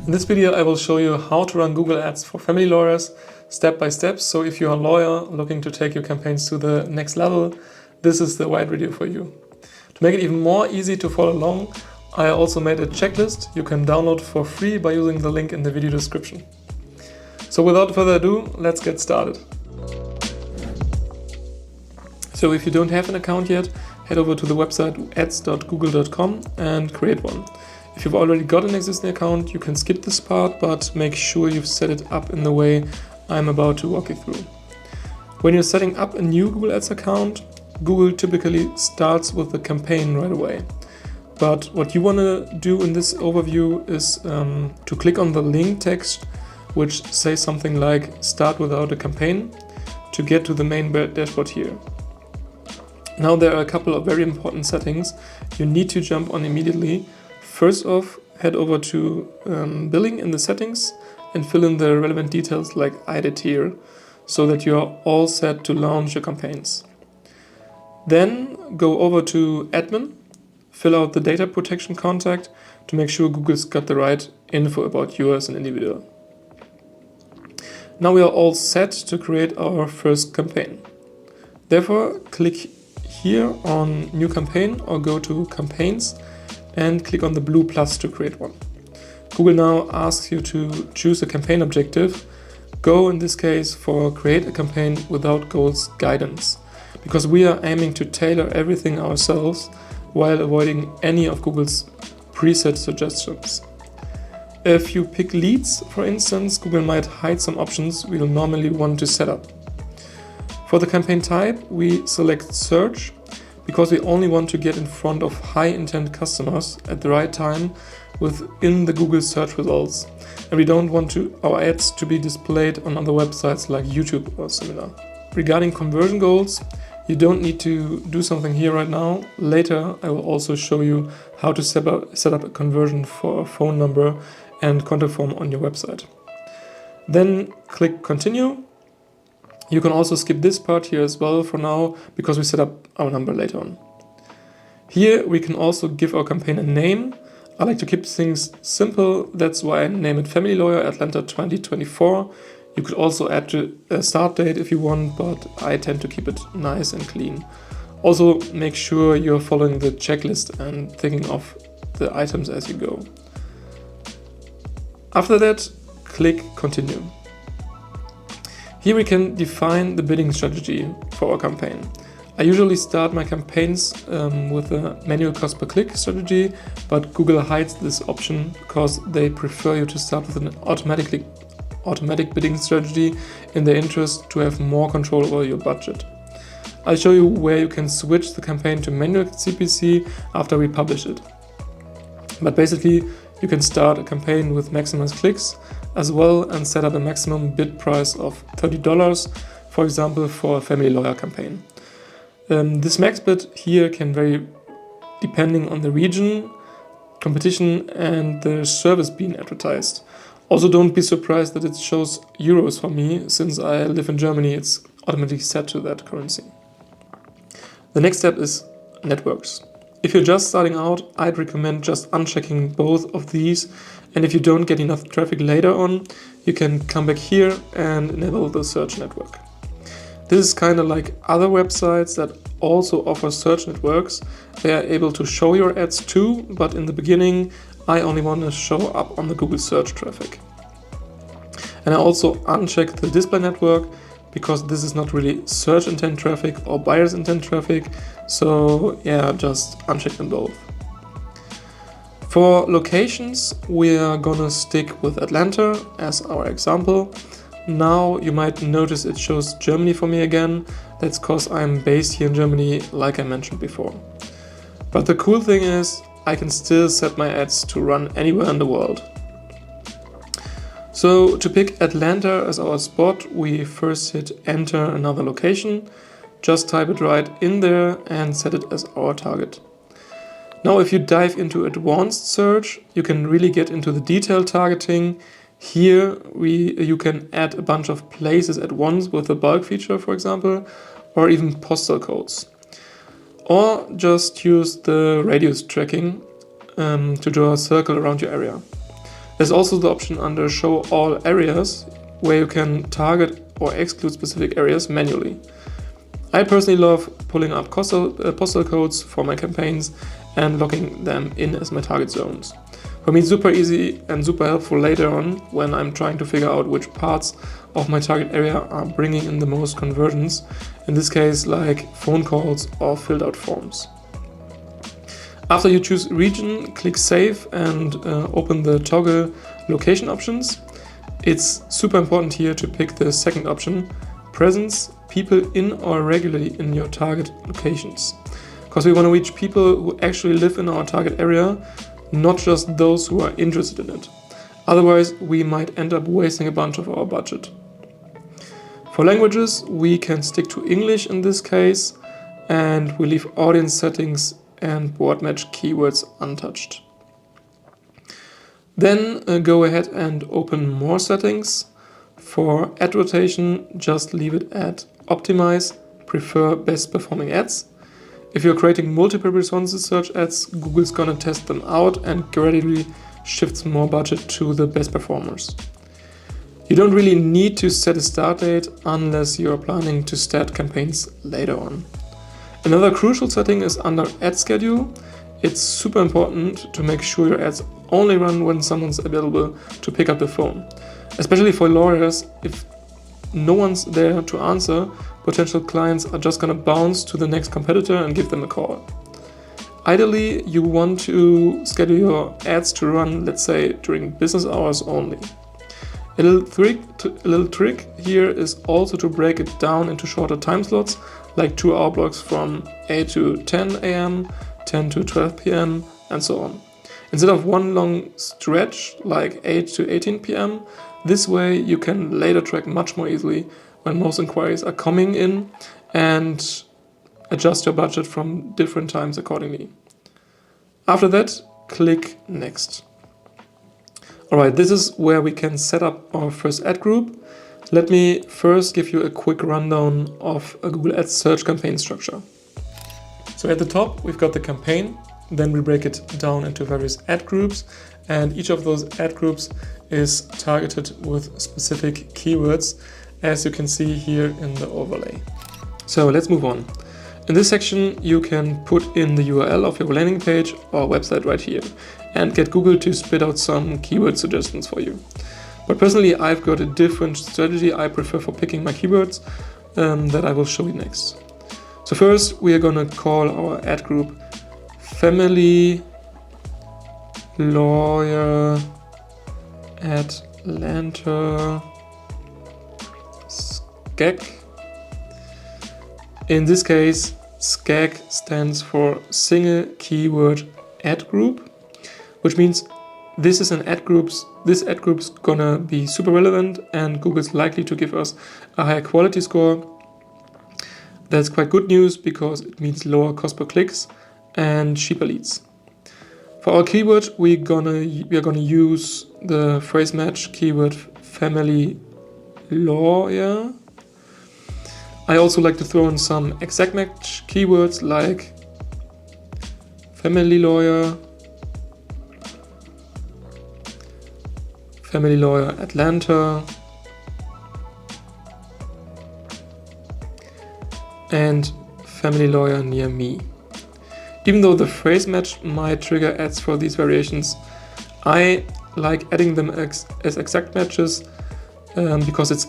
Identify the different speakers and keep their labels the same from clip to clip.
Speaker 1: In this video I will show you how to run Google Ads for family lawyers step by step. So if you're a lawyer looking to take your campaigns to the next level, this is the right video for you. To make it even more easy to follow along, I also made a checklist you can download for free by using the link in the video description. So without further ado, let's get started. So if you don't have an account yet, head over to the website ads.google.com and create one. If you've already got an existing account, you can skip this part, but make sure you've set it up in the way I'm about to walk you through. When you're setting up a new Google Ads account, Google typically starts with the campaign right away. But what you want to do in this overview is to click on the link text, which says something like "Start without a campaign," to get to the main dashboard here. Now there are a couple of very important settings you need to jump on immediately. First off, head over to billing in the settings and fill in the relevant details like I did here, so that you are all set to launch your campaigns. Then go over to admin, fill out the data protection contact to make sure Google's got the right info about you as an individual. Now we are all set to create our first campaign. Therefore, click here on New Campaign or go to Campaigns and click on the blue plus to create one. Google now asks you to choose a campaign objective. Go in this case for create a campaign without goals guidance, because we are aiming to tailor everything ourselves while avoiding any of Google's preset suggestions. If you pick leads, for instance, Google might hide some options we will normally want to set up. For the campaign type, we select search, because we only want to get in front of high intent customers at the right time within the Google search results, and we don't want our ads to be displayed on other websites like YouTube or similar. Regarding conversion goals, you don't need to do something here right now. Later I will also show you how to set up a conversion for a phone number and contact form on your website. Then click continue. You can also skip this part here as well for now, because we set up our number later on. Here we can also give our campaign a name. I like to keep things simple, that's why I name it Family Lawyer Atlanta 2024. You could also add a start date if you want, but I tend to keep it nice and clean. Also make sure you're following the checklist and thinking of the items as you go. After that, click continue. Here we can define the bidding strategy for our campaign. I usually start my campaigns with a manual cost per click strategy, but Google hides this option because they prefer you to start with an automatic bidding strategy in their interest to have more control over your budget. I'll show you where you can switch the campaign to Manual CPC after we publish it. But basically, you can start a campaign with maximized clicks as well and set up a maximum bid price of $30, for example, for a family lawyer campaign. This max bid here can vary depending on the region, competition, and the service being advertised. Also, don't be surprised that it shows euros for me. Since I live in Germany, it's automatically set to that currency. The next step is networks. If you're just starting out, I'd recommend just unchecking both of these, and if you don't get enough traffic later on, you can come back here and enable the search network. This is kind of like other websites that also offer search networks. They are able to show your ads too, but in the beginning I only want to show up on the Google search traffic. And I also uncheck the display network, because this is not really search intent traffic or buyer's intent traffic, so yeah, just uncheck them both. For locations, we are gonna stick with Atlanta as our example. Now you might notice it shows Germany for me again. That's because I'm based here in Germany, like I mentioned before. But the cool thing is, I can still set my ads to run anywhere in the world. So to pick Atlanta as our spot, we first hit enter another location, just type it right in there and set it as our target. Now if you dive into advanced search, you can really get into the detailed targeting. Here you can add a bunch of places at once with the bulk feature, for example, or even postal codes. Or just use the radius tracking to draw a circle around your area. There's also the option under Show All Areas, where you can target or exclude specific areas manually. I personally love pulling up postal codes for my campaigns and locking them in as my target zones. For me, it's super easy and super helpful later on when I'm trying to figure out which parts of my target area are bringing in the most conversions, in this case like phone calls or filled out forms. After you choose region, click Save and open the toggle location options. It's super important here to pick the second option, presence, people in or regularly in your target locations. Because we want to reach people who actually live in our target area, not just those who are interested in it. Otherwise, we might end up wasting a bunch of our budget. For languages, we can stick to English in this case, and we leave audience settings and word match keywords untouched. Then go ahead and open more settings. For ad rotation, just leave it at optimize, prefer best performing ads. If you're creating multiple responsive search ads, Google's gonna test them out and gradually shifts more budget to the best performers. You don't really need to set a start date unless you're planning to start campaigns later on. Another crucial setting is under ad schedule. It's super important to make sure your ads only run when someone's available to pick up the phone. Especially for lawyers, if no one's there to answer, potential clients are just gonna bounce to the next competitor and give them a call. Ideally, you want to schedule your ads to run, let's say, during business hours only. A little trick here is also to break it down into shorter time slots, like 2-hour blocks from 8 to 10 a.m., 10 to 12 p.m., and so on. Instead of one long stretch, like 8 to 18 p.m., this way you can later track much more easily when most inquiries are coming in and adjust your budget from different times accordingly. After that, click Next. Alright, this is where we can set up our first ad group. Let me first give you a quick rundown of a Google Ads search campaign structure. So at the top, we've got the campaign, then we break it down into various ad groups, and each of those ad groups is targeted with specific keywords, as you can see here in the overlay. So let's move on. In this section, you can put in the URL of your landing page or website right here and get Google to spit out some keyword suggestions for you. But personally, I've got a different strategy I prefer for picking my keywords that I will show you next. So first, we are going to call our ad group Family Lawyer Atlanta SCAG. In this case, SCAG stands for Single Keyword Ad Group, which means this ad group's gonna be super relevant and Google's likely to give us a higher quality score. That's quite good news because it means lower cost per clicks and cheaper leads. For our keyword, we are gonna use the phrase match keyword Family Lawyer. I also like to throw in some exact match keywords like Family Lawyer, Family Lawyer Atlanta, and Family Lawyer near me. Even though the phrase match might trigger ads for these variations, I like adding them as exact matches because it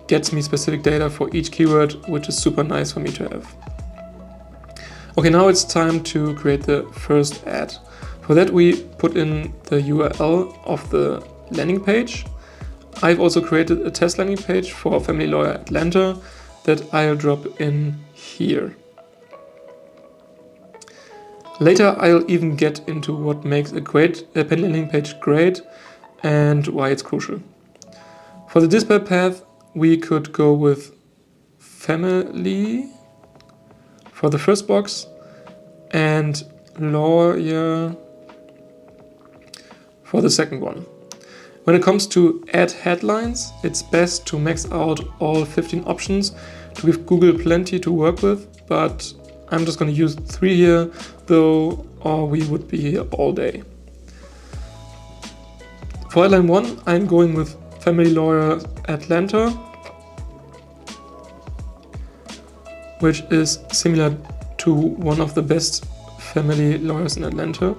Speaker 1: gets me specific data for each keyword, which is super nice for me to have. Okay, now it's time to create the first ad. For that, we put in the URL of the landing page. I've also created a test landing page for Family Lawyer Atlanta that I'll drop in here. Later, I'll even get into what makes a paid landing page great and why it's crucial. For the display path, we could go with family for the first box and lawyer for the second one. When it comes to ad headlines, it's best to max out all 15 options to give Google plenty to work with, but I'm just going to use 3 here though, or we would be here all day. For headline 1, I'm going with Family Lawyer Atlanta, which is similar to one of the best family lawyers in Atlanta.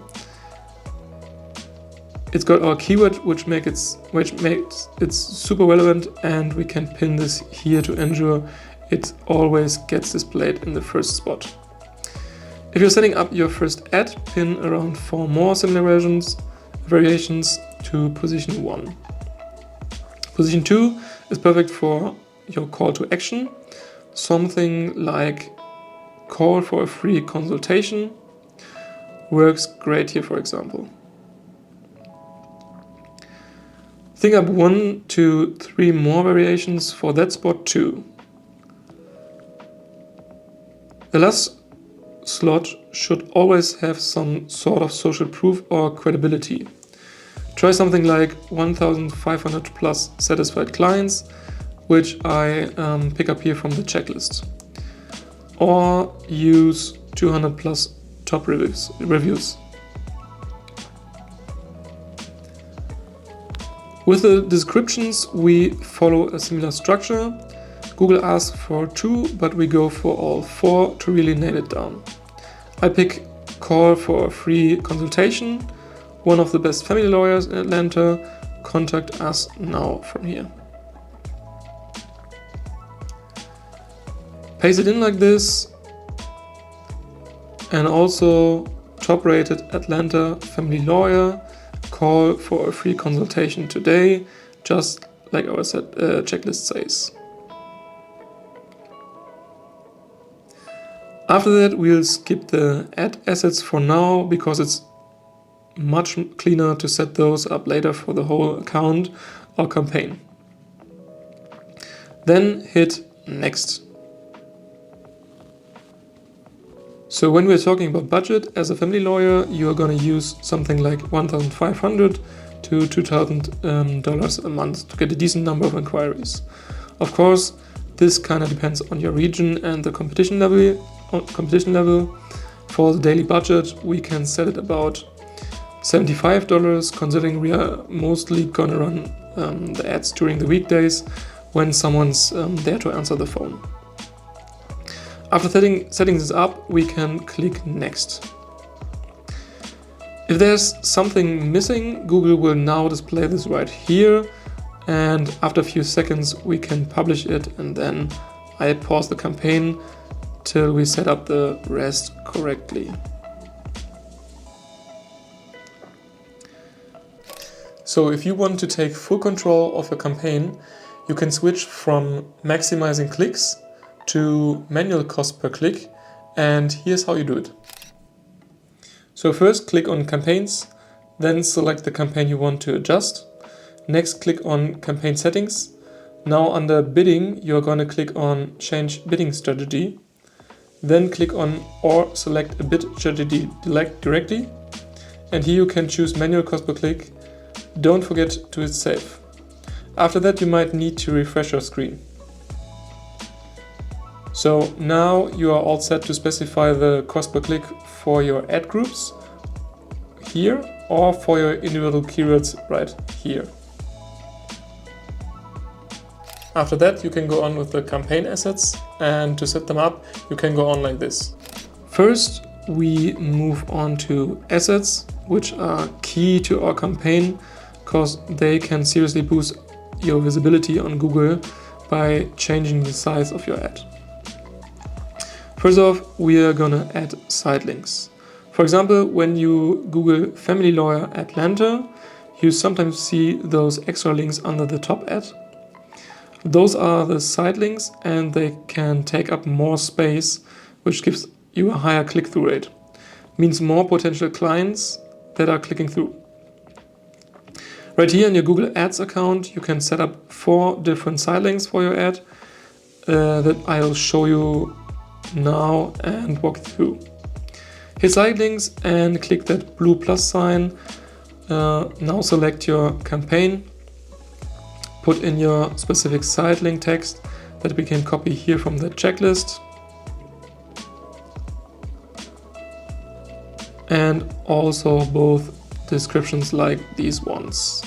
Speaker 1: It's got our keyword, which makes it super relevant, and we can pin this here to ensure it always gets displayed in the first spot. If you're setting up your first ad, pin around 4 more similar variations to position 1. Position 2 is perfect for your call to action, something like call for a free consultation works great here, for example. Think up 1 to 3 more variations for that spot too. The last slot should always have some sort of social proof or credibility. Try something like 1,500 plus satisfied clients, which I pick up here from the checklist. Or use 200 plus top reviews. With the descriptions, we follow a similar structure. Google asks for 2, but we go for all 4 to really nail it down. I pick call for a free consultation, one of the best family lawyers in Atlanta, contact us now from here. Paste it in like this, and also top rated Atlanta family lawyer, call for a free consultation today, just like our checklist says. After that, we'll skip the ad assets for now because it's much cleaner to set those up later for the whole account or campaign. Then hit next. So when we're talking about budget, as a family lawyer, you're going to use something like $1,500 to $2,000 a month to get a decent number of inquiries. Of course, this kind of depends on your region and the competition level. For the daily budget, we can set it about $75, considering we are mostly going to run the ads during the weekdays when someone's there to answer the phone. After setting this up, we can click next. If there's something missing, Google will now display this right here, and after a few seconds we can publish it, and then I pause the campaign till we set up the rest correctly. So if you want to take full control of your campaign, you can switch from maximizing clicks to manual cost per click, and here's how you do it. So first click on campaigns, then select the campaign you want to adjust. Next click on campaign settings. Now under bidding, you're going to click on change bidding strategy. Then click on or select a bid strategy directly, and here you can choose manual cost per click. Don't forget to hit save. After that, you might need to refresh your screen. So now you are all set to specify the cost per click for your ad groups here or for your individual keywords right here. After that, you can go on with the campaign assets, and to set them up, you can go on like this. First, we move on to assets, which are key to our campaign because they can seriously boost your visibility on Google by changing the size of your ad. First off, we are gonna add side links. For example, when you Google Family Lawyer Atlanta, you sometimes see those extra links under the top ad. Those are the side links, and they can take up more space, which gives you a higher click-through rate. Means more potential clients that are clicking through. Right here in your Google Ads account, you can set up 4 different side links for your ad that I'll show you now and walk through. Hit side links and click that blue plus sign. Now select your campaign, put in your specific side link text that we can copy here from the checklist, and also both descriptions like these ones.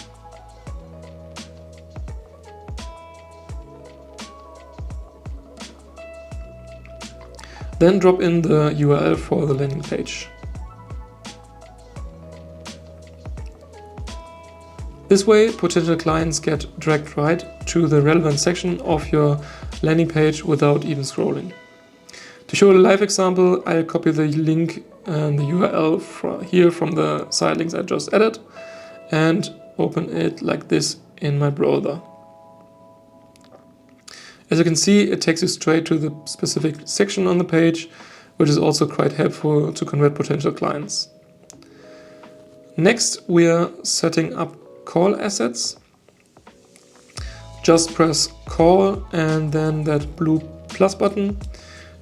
Speaker 1: Then drop in the URL for the landing page. This way, potential clients get dragged right to the relevant section of your landing page without even scrolling. To show a live example, I'll copy the link and the URL here from the site links I just added and open it like this in my browser. As you can see, it takes you straight to the specific section on the page, which is also quite helpful to convert potential clients. Next, we are setting up call assets. Just press call and then that blue plus button.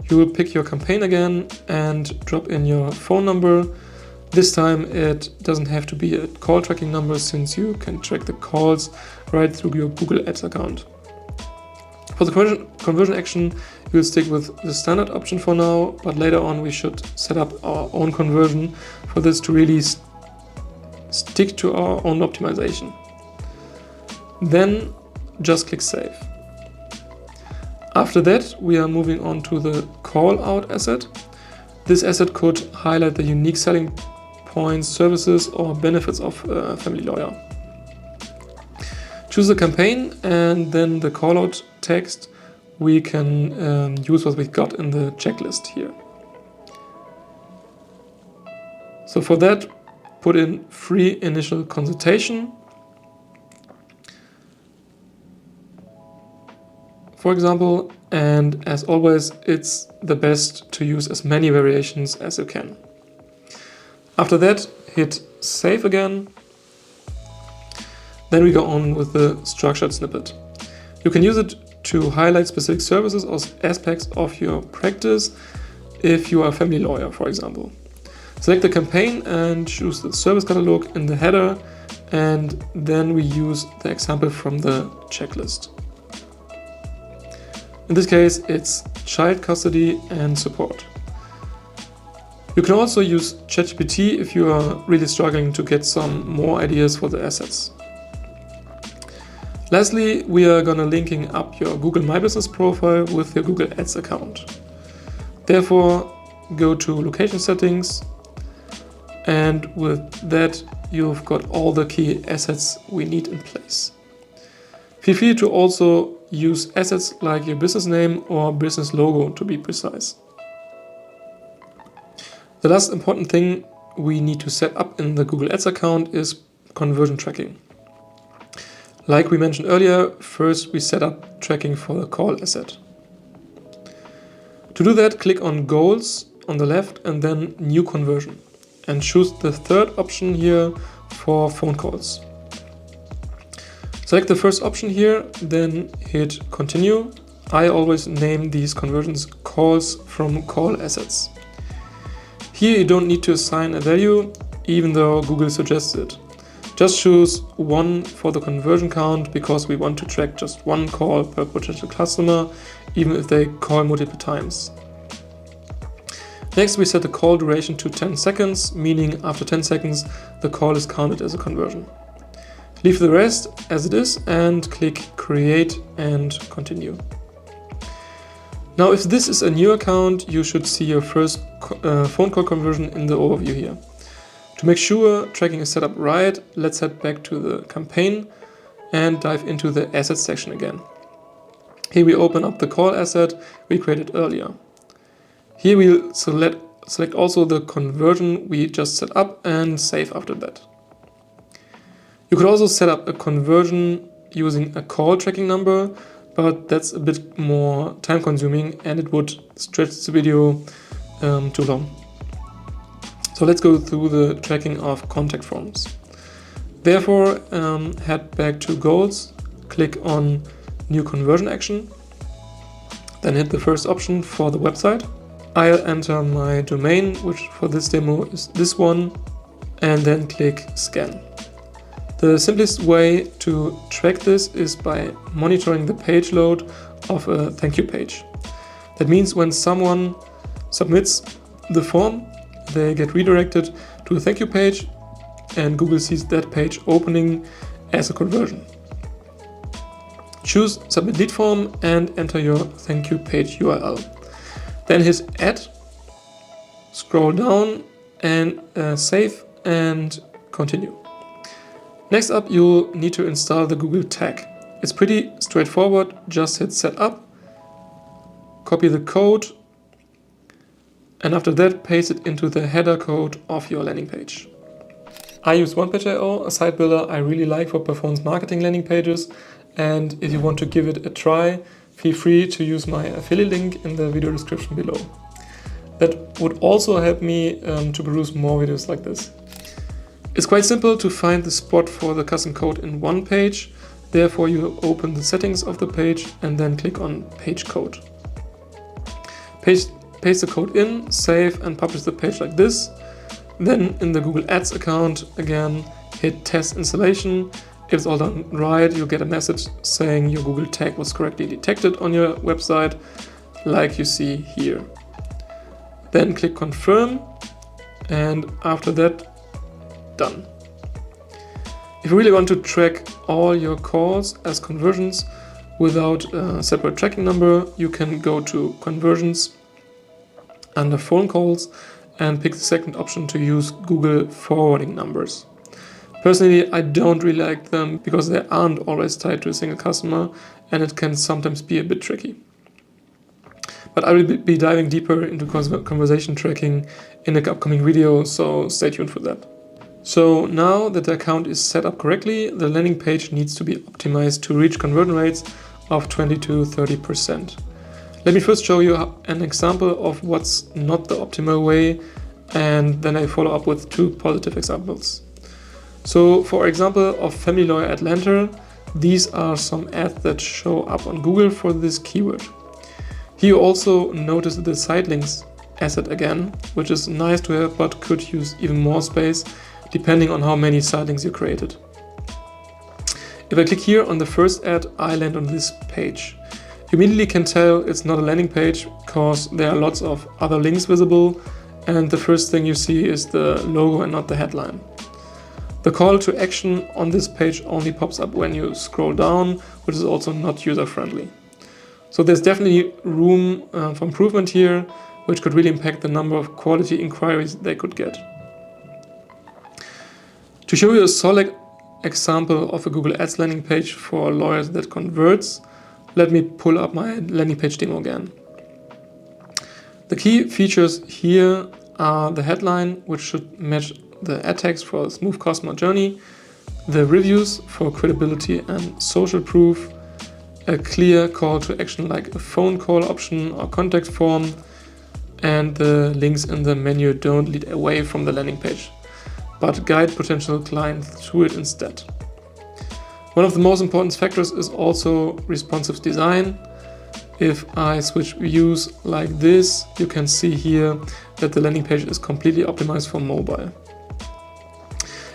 Speaker 1: You will pick your campaign again and drop in your phone number. This time it doesn't have to be a call tracking number, since you can track the calls right through your Google Ads account. For the conversion action, we'll stick with the standard option for now, but later on we should set up our own conversion for this to really stick to our own optimization. Then just click Save. After that, we are moving on to the call out asset. This asset could highlight the unique selling points, services, or benefits of a family lawyer. Choose the campaign and then the call out text. We can use what we got in the checklist here. So for that, put in free initial consultation. For example, and as always, it's the best to use as many variations as you can. After that, hit save again. Then we go on with the structured snippet. You can use it to highlight specific services or aspects of your practice if you are a family lawyer, for example. Select the campaign and choose the service catalog in the header, and then we use the example from the checklist. In this case, it's child custody and support. You can also use ChatGPT if you are really struggling to get some more ideas for the assets. Lastly, we are gonna linking up your Google My Business profile with your Google Ads account. Therefore, go to location settings, and with that, you've got all the key assets we need in place. Feel free to also use assets like your business name or business logo, to be precise. The last important thing we need to set up in the Google Ads account is conversion tracking. Like we mentioned earlier, first we set up tracking for the call asset. To do that, click on Goals on the left and then New Conversion, and choose the third option here for phone calls. Select the first option here, then hit Continue. I always name these conversions calls from call assets. Here you don't need to assign a value, even though Google suggests it. Just choose 1 for the conversion count, because we want to track just 1 call per potential customer, even if they call multiple times. Next, we set the call duration to 10 seconds, meaning after 10 seconds, the call is counted as a conversion. Leave the rest as it is and click Create and Continue. Now, if this is a new account, you should see your first phone call conversion in the overview here. To make sure tracking is set up right, let's head back to the campaign and dive into the assets section again. Here we open up the call asset we created earlier. Here we'll select also the conversion we just set up and save after that. You could also set up a conversion using a call tracking number, but that's a bit more time consuming and it would stretch the video too long. So let's go through the tracking of contact forms. Therefore, head back to Goals, click on New Conversion Action, then hit the first option for the website. I'll enter my domain, which for this demo is this one, and then click Scan. The simplest way to track this is by monitoring the page load of a thank you page. That means when someone submits the form, they get redirected to a thank you page, and Google sees that page opening as a conversion. Choose Submit Lead Form and enter your thank you page URL. Then hit Add, scroll down and save and continue. Next up, you'll need to install the Google tag. It's pretty straightforward, just hit Setup, copy the code, and after that paste it into the header code of your landing page. I use OnePage.io, a site builder I really like for performance marketing landing pages, and if you want to give it a try, feel free to use my affiliate link in the video description below. That would also help me to produce more videos like this. It's quite simple to find the spot for the custom code in one page. Therefore, you open the settings of the page and then click on Page Code. Paste the code in, save and publish the page like this. Then in the Google Ads account, again, hit Test Installation. If it's all done right, you'll get a message saying your Google tag was correctly detected on your website, like you see here. Then click Confirm, and after that, done. If you really want to track all your calls as conversions without a separate tracking number, you can go to Conversions under Phone Calls and pick the second option to use Google forwarding numbers. Personally, I don't really like them because they aren't always tied to a single customer and it can sometimes be a bit tricky. But I will be diving deeper into conversation tracking in an upcoming video, so stay tuned for that. So now that the account is set up correctly, the landing page needs to be optimized to reach conversion rates of 20 to 30%. Let me first show you an example of what's not the optimal way, and then I follow up with 2 positive examples. So for example of Family Lawyer Atlanta, these are some ads that show up on Google for this keyword. Here you also notice the site links asset again, which is nice to have but could use even more space depending on how many site links you created. If I click here on the first ad, I land on this page. You immediately can tell it's not a landing page because there are lots of other links visible, and the first thing you see is the logo and not the headline. The call to action on this page only pops up when you scroll down, which is also not user-friendly. So there's definitely room for improvement here, which could really impact the number of quality inquiries they could get. To show you a solid example of a Google Ads landing page for lawyers that converts, let me pull up my landing page demo again. The key features here are the headline, which should match the ad text for a smooth customer journey, the reviews for credibility and social proof, a clear call to action like a phone call option or contact form, and the links in the menu don't lead away from the landing page, but guide potential clients through it instead. One of the most important factors is also responsive design. If I switch views like this, you can see here that the landing page is completely optimized for mobile.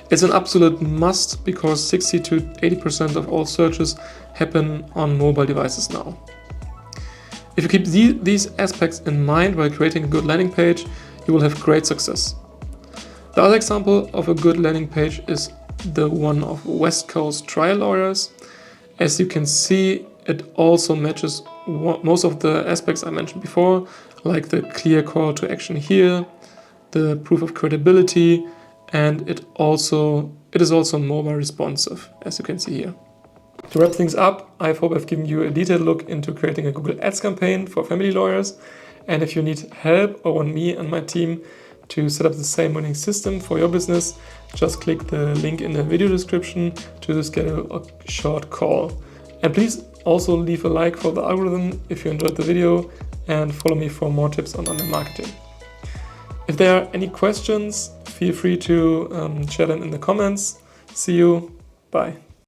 Speaker 1: It's an absolute must because 60 to 80% of all searches happen on mobile devices now. If you keep these aspects in mind while creating a good landing page, you will have great success. The other example of a good landing page is the one of West Coast trial lawyers. As you can see, it also matches most of the aspects I mentioned before, like the clear call to action here, the proof of credibility, and it is also mobile responsive, as you can see here. To wrap things up, I hope I've given you a detailed look into creating a Google Ads campaign for family lawyers. And if you need help or want me and my team to set up the same winning system for your business, just click the link in the video description to schedule a short call. And please also leave a like for the algorithm if you enjoyed the video, and follow me for more tips on online marketing. If there are any questions, feel free to share them in the comments. See you. Bye.